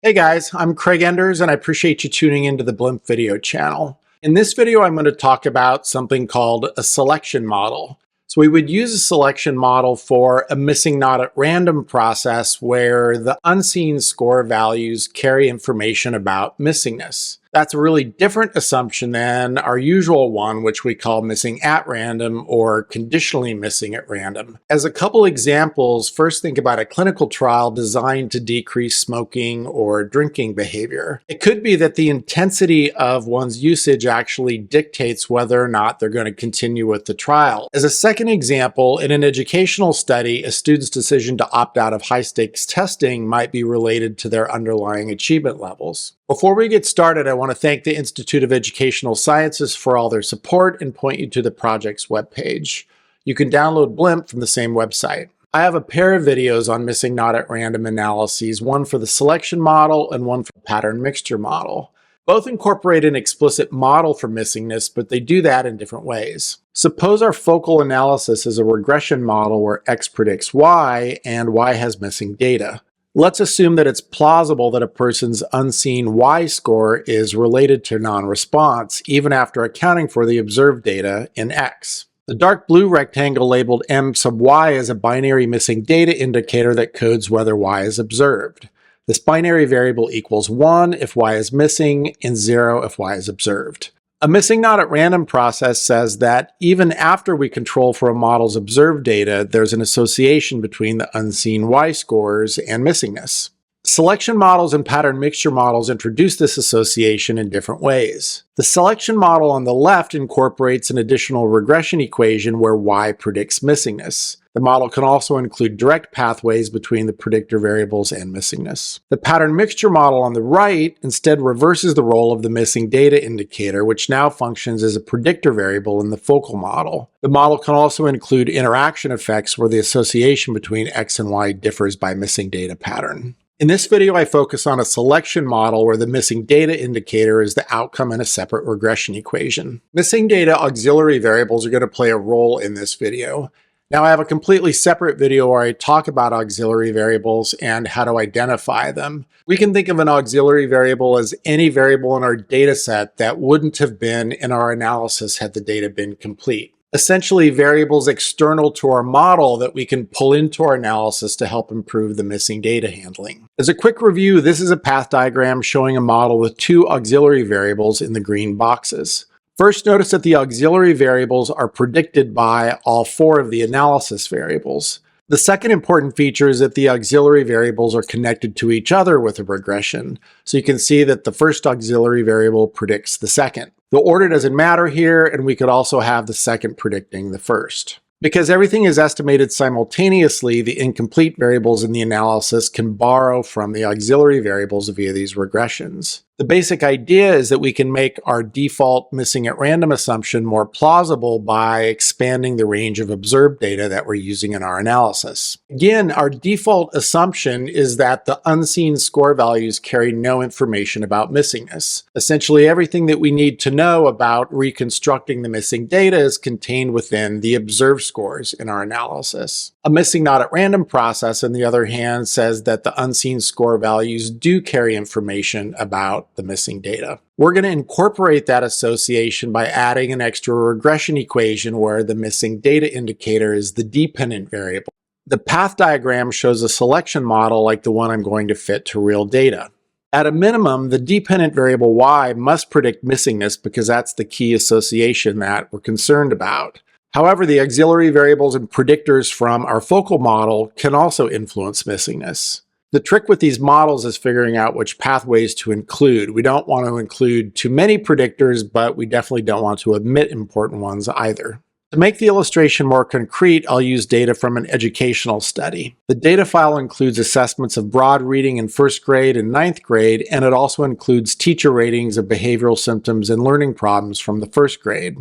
Hey guys, I'm Craig Enders and I appreciate you tuning into the Blimp video channel. In this video, I'm going to talk about something called a selection model. So we would use a selection model for a missing not at random process where the unseen score values carry information about missingness. That's a really different assumption than our usual one, which we call missing at random or conditionally missing at random. As a couple examples, first think about a clinical trial designed to decrease smoking or drinking behavior. It could be that the intensity of one's usage actually dictates whether or not they're going to continue with the trial. As a second example, in an educational study, a student's decision to opt out of high-stakes testing might be related to their underlying achievement levels. Before we get started, I want to thank the Institute of Educational Sciences for all their support and point you to the project's webpage. You can download Blimp from the same website. I have a pair of videos on missing not at random analyses, one for the selection model and one for the pattern mixture model. Both incorporate an explicit model for missingness, but they do that in different ways. Suppose our focal analysis is a regression model where X predicts Y and Y has missing data. Let's assume that it's plausible that a person's unseen Y score is related to non-response, even after accounting for the observed data in X. The dark blue rectangle labeled M sub Y is a binary missing data indicator that codes whether Y is observed. This binary variable equals 1 if Y is missing and 0 if Y is observed. A missing not at random process says that even after we control for a model's observed data, there's an association between the unseen Y scores and missingness. Selection models and pattern mixture models introduce this association in different ways. The selection model on the left incorporates an additional regression equation where Y predicts missingness. The model can also include direct pathways between the predictor variables and missingness. The pattern mixture model on the right instead reverses the role of the missing data indicator, which now functions as a predictor variable in the focal model. The model can also include interaction effects where the association between X and Y differs by missing data pattern. In this video, I focus on a selection model where the missing data indicator is the outcome in a separate regression equation. Missing data auxiliary variables are going to play a role in this video. Now I have a completely separate video where I talk about auxiliary variables and how to identify them. We can think of an auxiliary variable as any variable in our data set that wouldn't have been in our analysis had the data been complete. Essentially, variables external to our model that we can pull into our analysis to help improve the missing data handling. As a quick review, this is a path diagram showing a model with two auxiliary variables in the green boxes. First, notice that the auxiliary variables are predicted by all four of the analysis variables. The second important feature is that the auxiliary variables are connected to each other with a regression. So you can see that the first auxiliary variable predicts the second. The order doesn't matter here, and we could also have the second predicting the first. Because everything is estimated simultaneously, the incomplete variables in the analysis can borrow from the auxiliary variables via these regressions. The basic idea is that we can make our default missing at random assumption more plausible by expanding the range of observed data that we're using in our analysis. Again, our default assumption is that the unseen score values carry no information about missingness. Essentially, everything that we need to know about reconstructing the missing data is contained within the observed scores in our analysis. A missing not at random process, on the other hand, says that the unseen score values do carry information about the missing data. We're going to incorporate that association by adding an extra regression equation where the missing data indicator is the dependent variable. The path diagram shows a selection model like the one I'm going to fit to real data. At a minimum, the dependent variable Y must predict missingness because that's the key association that we're concerned about. However, the auxiliary variables and predictors from our focal model can also influence missingness. The trick with these models is figuring out which pathways to include. We don't want to include too many predictors, but we definitely don't want to omit important ones either. To make the illustration more concrete, I'll use data from an educational study. The data file includes assessments of broad reading in first grade and ninth grade, and it also includes teacher ratings of behavioral symptoms and learning problems from the first grade.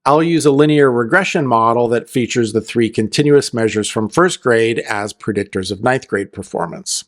I'll use a linear regression model that features the three continuous measures from first grade as predictors of ninth grade performance.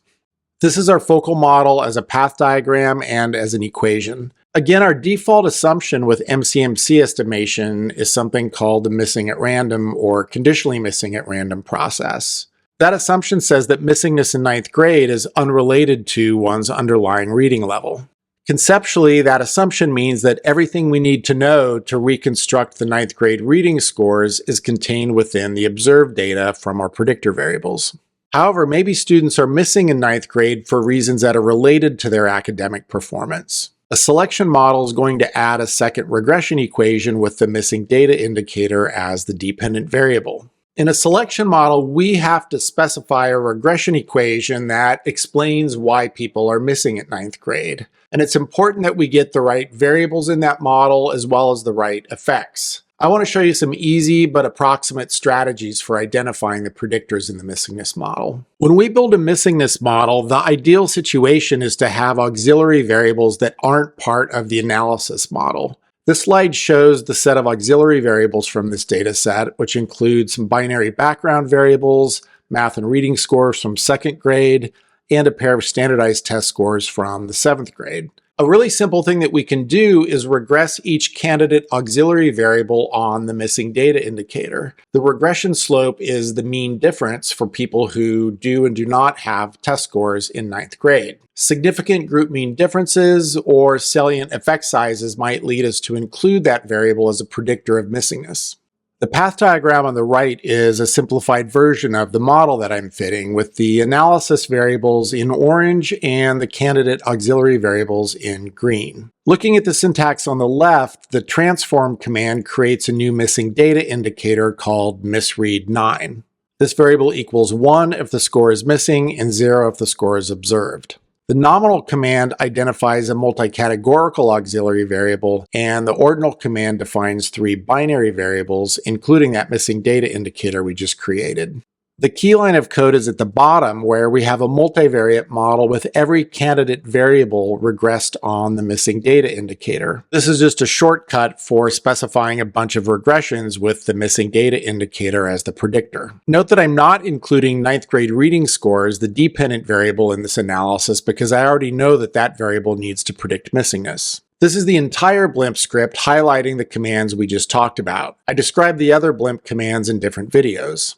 This is our focal model as a path diagram and as an equation. Again, our default assumption with MCMC estimation is something called the missing at random or conditionally missing at random process. That assumption says that missingness in ninth grade is unrelated to one's underlying reading level. Conceptually, that assumption means that everything we need to know to reconstruct the ninth grade reading scores is contained within the observed data from our predictor variables. However, maybe students are missing in ninth grade for reasons that are related to their academic performance. A selection model is going to add a second regression equation with the missing data indicator as the dependent variable. In a selection model, we have to specify a regression equation that explains why people are missing at ninth grade. And it's important that we get the right variables in that model as well as the right effects. I want to show you some easy but approximate strategies for identifying the predictors in the missingness model. When we build a missingness model, the ideal situation is to have auxiliary variables that aren't part of the analysis model. This slide shows the set of auxiliary variables from this data set, which includes some binary background variables, math and reading scores from second grade, and a pair of standardized test scores from the seventh grade. A really simple thing that we can do is regress each candidate auxiliary variable on the missing data indicator. The regression slope is the mean difference for people who do and do not have test scores in ninth grade. Significant group mean differences or salient effect sizes might lead us to include that variable as a predictor of missingness. The path diagram on the right is a simplified version of the model that I'm fitting, with the analysis variables in orange and the candidate auxiliary variables in green. Looking at the syntax on the left, the transform command creates a new missing data indicator called misread9. This variable equals 1 if the score is missing and 0 if the score is observed. The nominal command identifies a multi-categorical auxiliary variable, and the ordinal command defines 3 binary variables, including that missing data indicator we just created. The key line of code is at the bottom, where we have a multivariate model with every candidate variable regressed on the missing data indicator. This is just a shortcut for specifying a bunch of regressions with the missing data indicator as the predictor. Note that I'm not including ninth grade reading scores, the dependent variable in this analysis, because I already know that that variable needs to predict missingness. This is the entire Blimp script highlighting the commands we just talked about. I described the other Blimp commands in different videos.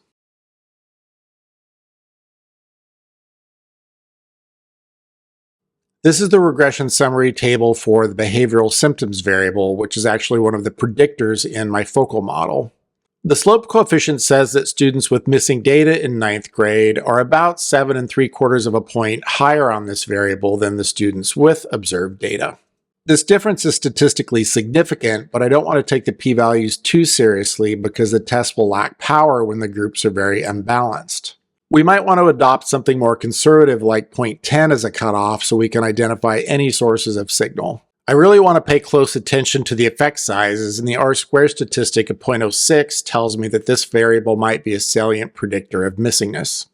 This is the regression summary table for the behavioral symptoms variable, which is actually one of the predictors in my focal model. The slope coefficient says that students with missing data in ninth grade are about 7 3/4 of a point higher on this variable than the students with observed data. This difference is statistically significant, but I don't want to take the p-values too seriously because the test will lack power when the groups are very unbalanced. We might want to adopt something more conservative like 0.10 as a cutoff so we can identify any sources of signal. I really want to pay close attention to the effect sizes, and the R-squared statistic of 0.06 tells me that this variable might be a salient predictor of missingness.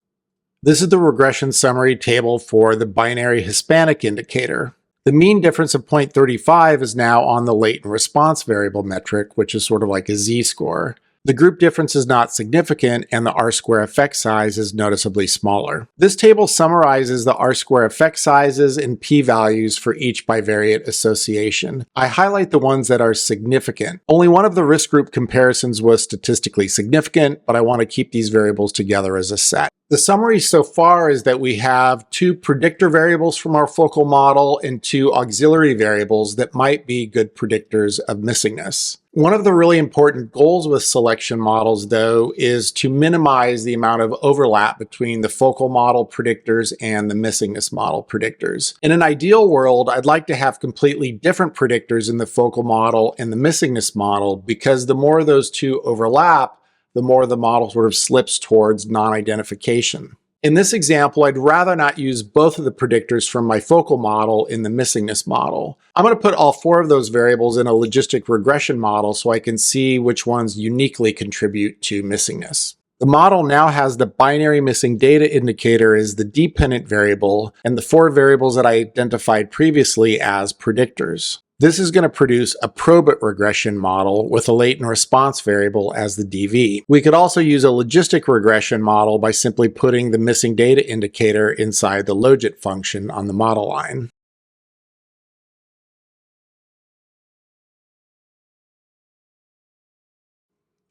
This is the regression summary table for the binary Hispanic indicator. The mean difference of 0.35 is now on the latent response variable metric, which is sort of like a z-score. The group difference is not significant, and the R-square effect size is noticeably smaller. This table summarizes the R-square effect sizes and p-values for each bivariate association. I highlight the ones that are significant. Only one of the risk group comparisons was statistically significant, but I want to keep these variables together as a set. The summary so far is that we have 2 predictor variables from our focal model and 2 auxiliary variables that might be good predictors of missingness. One of the really important goals with selection models, though, is to minimize the amount of overlap between the focal model predictors and the missingness model predictors. In an ideal world, I'd like to have completely different predictors in the focal model and the missingness model, because the more those two overlap, the more the model sort of slips towards non-identification. In this example, I'd rather not use both of the predictors from my focal model in the missingness model. I'm going to put all 4 of those variables in a logistic regression model so I can see which ones uniquely contribute to missingness. The model now has the binary missing data indicator as the dependent variable and the 4 variables that I identified previously as predictors. This is going to produce a probit regression model with a latent response variable as the DV. We could also use a logistic regression model by simply putting the missing data indicator inside the logit function on the model line.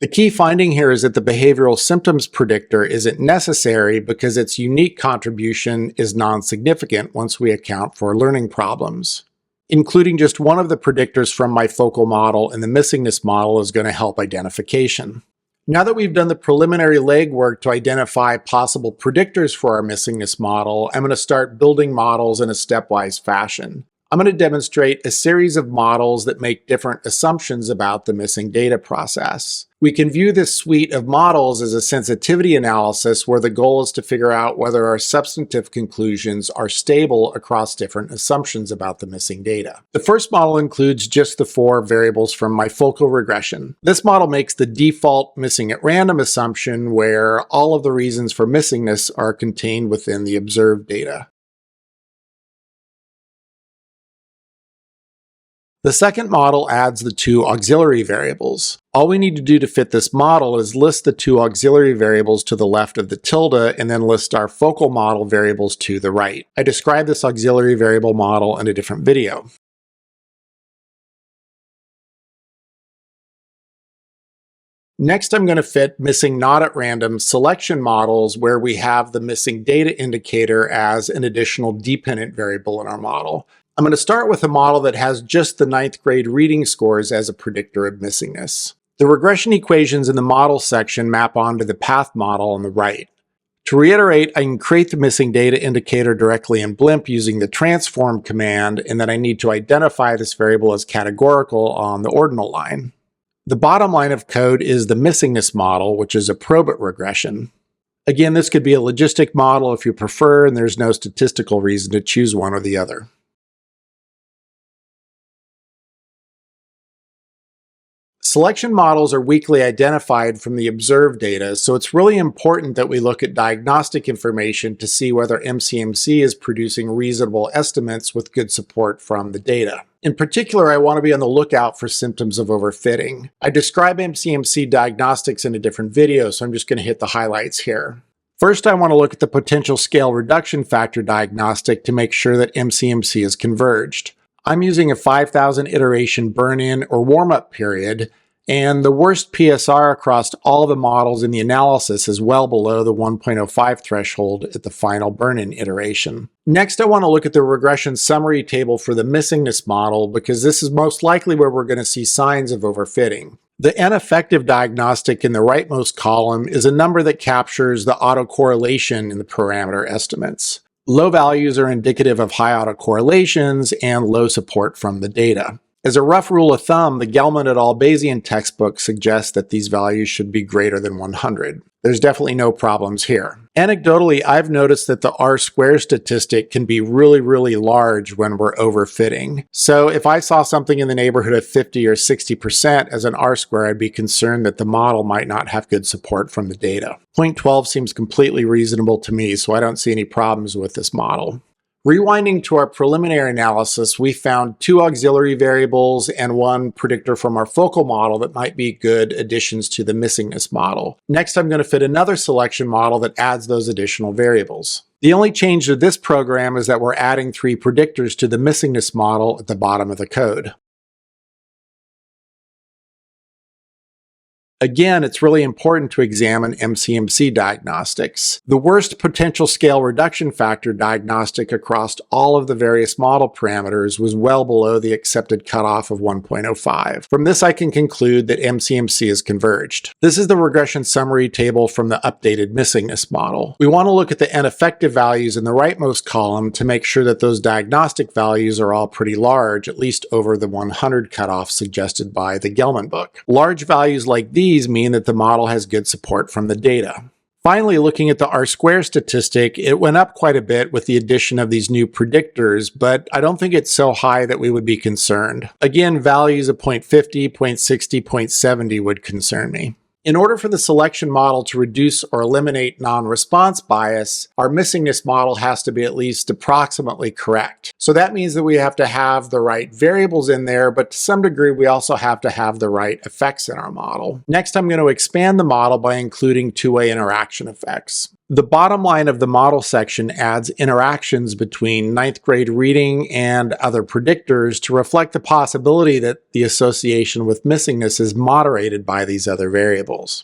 The key finding here is that the behavioral symptoms predictor isn't necessary because its unique contribution is non-significant once we account for learning problems. Including just one of the predictors from my focal model and the missingness model is going to help identification. Now that we've done the preliminary legwork to identify possible predictors for our missingness model, I'm going to start building models in a stepwise fashion. I'm going to demonstrate a series of models that make different assumptions about the missing data process. We can view this suite of models as a sensitivity analysis where the goal is to figure out whether our substantive conclusions are stable across different assumptions about the missing data. The first model includes just the 4 variables from my focal regression. This model makes the default missing at random assumption where all of the reasons for missingness are contained within the observed data. The second model adds the 2 auxiliary variables. All we need to do to fit this model is list the 2 auxiliary variables to the left of the tilde and then list our focal model variables to the right. I described this auxiliary variable model in a different video. Next, I'm going to fit missing not at random selection models where we have the missing data indicator as an additional dependent variable in our model. I'm going to start with a model that has just the 9th grade reading scores as a predictor of missingness. The regression equations in the model section map onto the path model on the right. To reiterate, I can create the missing data indicator directly in Blimp using the transform command, and then I need to identify this variable as categorical on the ordinal line. The bottom line of code is the missingness model, which is a probit regression. Again, this could be a logistic model if you prefer, and there's no statistical reason to choose one or the other. Selection models are weakly identified from the observed data, so it's really important that we look at diagnostic information to see whether MCMC is producing reasonable estimates with good support from the data. In particular, I want to be on the lookout for symptoms of overfitting. I describe MCMC diagnostics in a different video, so I'm just going to hit the highlights here. First, I want to look at the potential scale reduction factor diagnostic to make sure that MCMC is converged. I'm using a 5,000 iteration burn-in or warm-up period, and the worst PSR across all the models in the analysis is well below the 1.05 threshold at the final burn-in iteration. Next, I want to look at the regression summary table for the missingness model because this is most likely where we're going to see signs of overfitting. The N-effective diagnostic in the rightmost column is a number that captures the autocorrelation in the parameter estimates. Low values are indicative of high autocorrelations and low support from the data. As a rough rule of thumb, the Gelman et al. Bayesian textbook suggests that these values should be greater than 100. There's definitely no problems here. Anecdotally, I've noticed that the R-square statistic can be really large when we're overfitting. So if I saw something in the neighborhood of 50 or 60% as an R-square, I'd be concerned that the model might not have good support from the data. 0.12 seems completely reasonable to me, so I don't see any problems with this model. Rewinding to our preliminary analysis, we found 2 auxiliary variables and 1 predictor from our focal model that might be good additions to the missingness model. Next, I'm going to fit another selection model that adds those additional variables. The only change to this program is that we're adding 3 predictors to the missingness model at the bottom of the code. Again, it's really important to examine MCMC diagnostics. The worst potential scale reduction factor diagnostic across all of the various model parameters was well below the accepted cutoff of 1.05. From this, I can conclude that MCMC is converged. This is the regression summary table from the updated missingness model. We want to look at the N-effective values in the rightmost column to make sure that those diagnostic values are all pretty large, at least over the 100 cutoff suggested by the Gelman book. Large values like these mean that the model has good support from the data. Finally, looking at the R-square statistic, it went up quite a bit with the addition of these new predictors, but I don't think it's so high that we would be concerned. Again, values of 0.50, 0.60, 0.70 would concern me. In order for the selection model to reduce or eliminate non-response bias, our missingness model has to be at least approximately correct. So that means that we have to have the right variables in there, but to some degree we also have to have the right effects in our model. Next, I'm going to expand the model by including two-way interaction effects. The bottom line of the model section adds interactions between ninth grade reading and other predictors to reflect the possibility that the association with missingness is moderated by these other variables.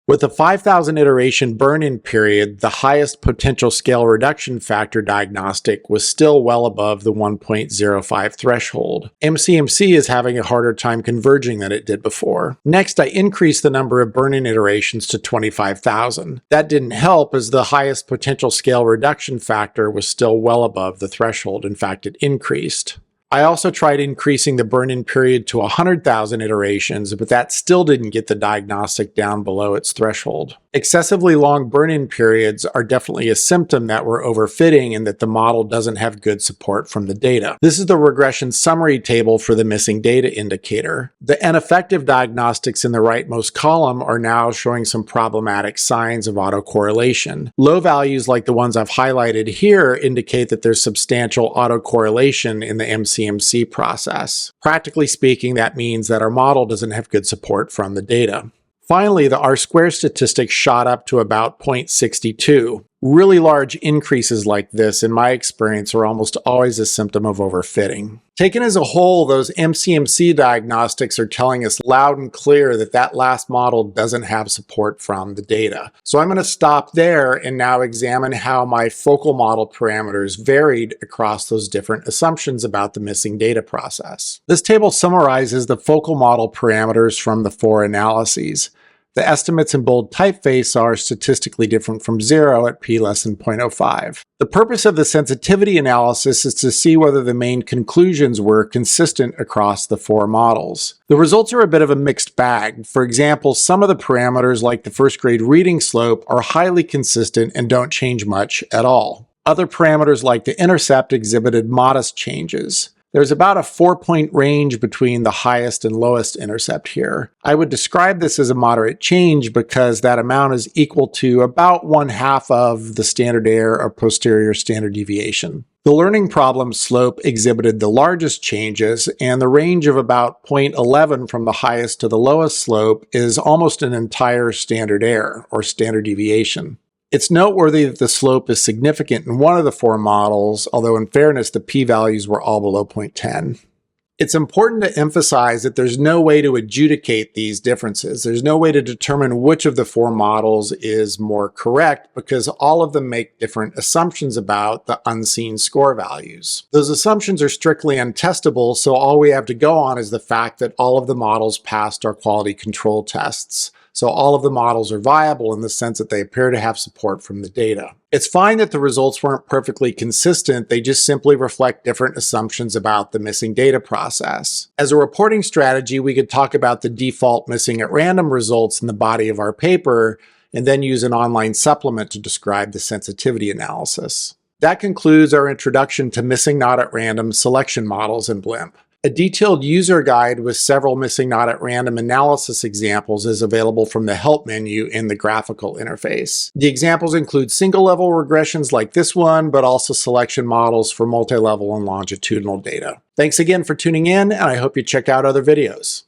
With a 5,000 iteration burn-in period, the highest potential scale reduction factor diagnostic was still well above the 1.05 threshold. MCMC is having a harder time converging than it did before. Next, I increased the number of burn-in iterations to 25,000. That didn't help, as the highest potential scale reduction factor was still well above the threshold. In fact, it increased. I also tried increasing the burn-in period to 100,000 iterations, but that still didn't get the diagnostic down below its threshold. Excessively long burn-in periods are definitely a symptom that we're overfitting and that the model doesn't have good support from the data. This is the regression summary table for the missing data indicator. The ineffective diagnostics in the rightmost column are now showing some problematic signs of autocorrelation. Low values like the ones I've highlighted here indicate that there's substantial autocorrelation in the MCMC process. Practically speaking, that means that our model doesn't have good support from the data. Finally, the R-square statistic shot up to about 0.62. Really large increases like this, in my experience, are almost always a symptom of overfitting. Taken as a whole, those MCMC diagnostics are telling us loud and clear that that last model doesn't have support from the data. So I'm going to stop there and now examine how my focal model parameters varied across those different assumptions about the missing data process. This table summarizes the focal model parameters from the 4 analyses. The estimates in bold typeface are statistically different from 0 at p less than 0.05. The purpose of the sensitivity analysis is to see whether the main conclusions were consistent across the 4 models. The results are a bit of a mixed bag. For example, some of the parameters, like the first grade reading slope, are highly consistent and don't change much at all. Other parameters, like the intercept, exhibited modest changes. There's about a 4-point range between the highest and lowest intercept here. I would describe this as a moderate change because that amount is equal to about 1/2 of the standard error or posterior standard deviation. The learning problem slope exhibited the largest changes, and the range of about 0.11 from the highest to the lowest slope is almost an entire standard error or standard deviation. It's noteworthy that the slope is significant in one of the 4 models, although in fairness, the p-values were all below 0.10. It's important to emphasize that there's no way to adjudicate these differences. There's no way to determine which of the 4 models is more correct because all of them make different assumptions about the unseen score values. Those assumptions are strictly untestable, so all we have to go on is the fact that all of the models passed our quality control tests. So all of the models are viable in the sense that they appear to have support from the data. It's fine that the results weren't perfectly consistent, they just simply reflect different assumptions about the missing data process. As a reporting strategy, we could talk about the default missing at random results in the body of our paper, and then use an online supplement to describe the sensitivity analysis. That concludes our introduction to missing not at random selection models in Blimp. A detailed user guide with several missing not at random analysis examples is available from the help menu in the graphical interface. The examples include single-level regressions like this one, but also selection models for multi-level and longitudinal data. Thanks again for tuning in, and I hope you check out other videos.